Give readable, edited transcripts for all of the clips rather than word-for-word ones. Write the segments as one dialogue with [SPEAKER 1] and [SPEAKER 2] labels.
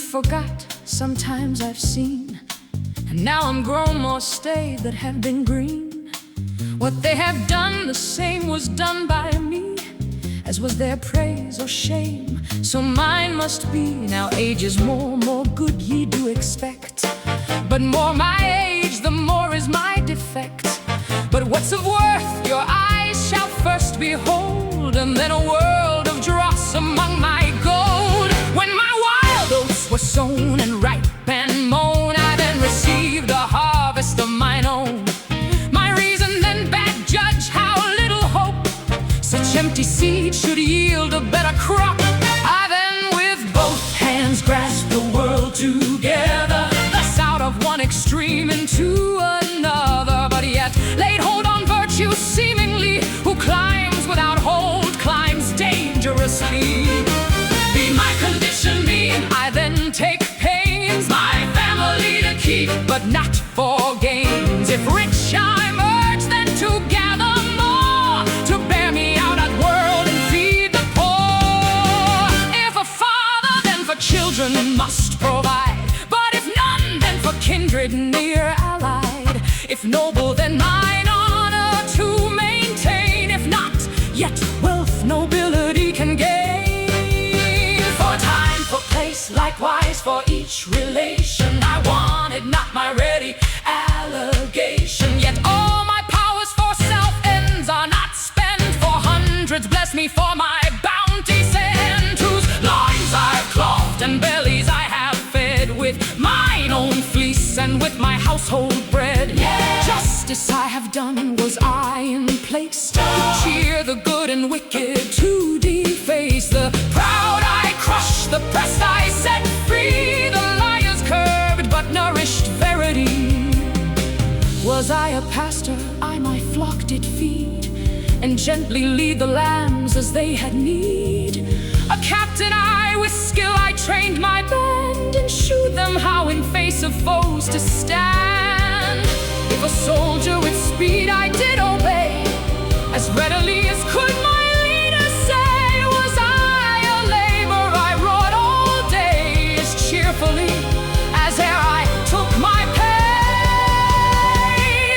[SPEAKER 1] forgot, sometimes I've seen, and now I'm grown, more staid that have been green. What they have done, the same was done by me, as was their praise or shame, so mine must be. Now age is more good ye do expect, but more my age, the more is my defect. But what's of worth your eyes shall first behold, and then a world of dross among my gold. When my wild oats were sown and ripe and mown, I then received a harvest of mine own. My reason then bade judge how little hope such empty seed should yield a better crop. I then with both hands grasped the world together, thus out of one extreme into another, but yet laid hold on virtue seemingly. Who climbs without hold climbs dangerously. Be my condition mean, I then take pains my family to keep, but not for gains. If rich I merge, then to gather more, to bear me out at world and feed the poor. If a father, then for children must provide, but if none, then for kindred near allied. If noble, then mine honor to maintain, if not, yet wealth nobility can gain. For time, for place, likewise for each relation, I wanted not my ready allegation. Yet all my powers for self ends are not spent, for hundreds bless me for my bounty sent, whose loins I've clothed and bellies I have fed with mine own fleece and with my household bread. Yeah. Justice I have done, was I in place to cheer the good and wicked, to deface the proud. I crushed the pressed, I set free the liars, curbed but nourished verity. Was I a pastor, I my flock did feed, and gently lead the lambs as they had need. A captain I, with skill I trained my band, and shewed them how in face of foes to stand. If a soldier with speed I did obey, as readily as could my leader say. Was I a laborer, I wrought all day, as cheerfully as ere I took my pay.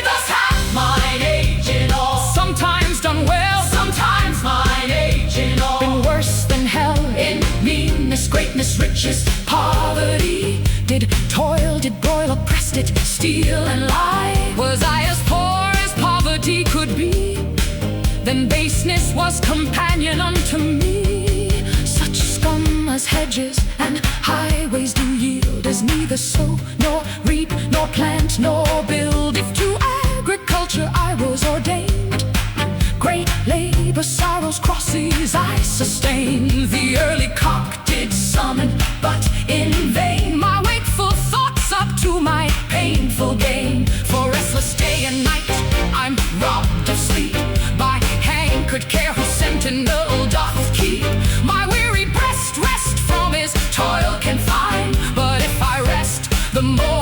[SPEAKER 1] Thus hath mine age in all sometimes done well, sometimes mine age in all been worse than hell. In meanness, greatness, riches, poverty, did toil, did broil, oppressed it, steal and lie. Was I as poor as poverty could be, then baseness was companion unto me. Such scum as hedges and highways do yield, as neither sow nor reap nor plant nor build. If to agriculture I was ordained, great labor, sorrows, crosses I sustained. The early cock did summon, but in vain, my wakeful thoughts up to my painful gain. For restless day and night I'm robbed of sleep, by hankered care whose sentinel doth keep. My weary breast rest from his toil can find, but if I rest, the more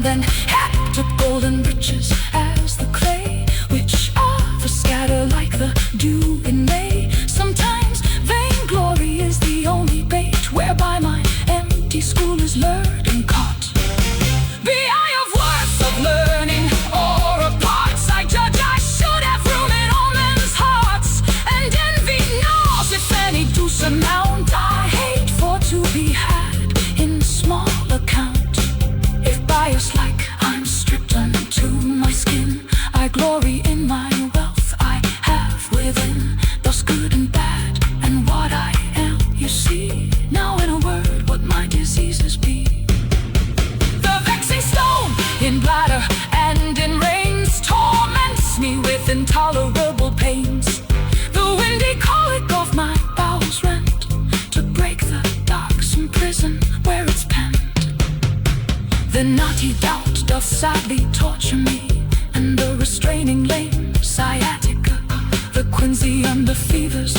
[SPEAKER 1] and heaped up golden riches as the clay, which others scatter like the dew in May. Sometimes vainglory is the only bait whereby my empty school is lured and caught. Be I of worth of learning or of parts, I judge I should have room in all men's hearts, and envy knows if any do surmount. I hate for to be had in small account. If biased like I'm stripped unto my skin, I glory in my wealth I have within, thus good and bad, and what I am, you see. Now in a word, what my diseases be. The vexing stone in bladder and in reins torments me with intolerable pains. The windy colic of my bowels rent to break the darksome prison where it's penned. The naughty doubt doth sadly torture me, and the restraining lame sciatica, the quinsy and the fevers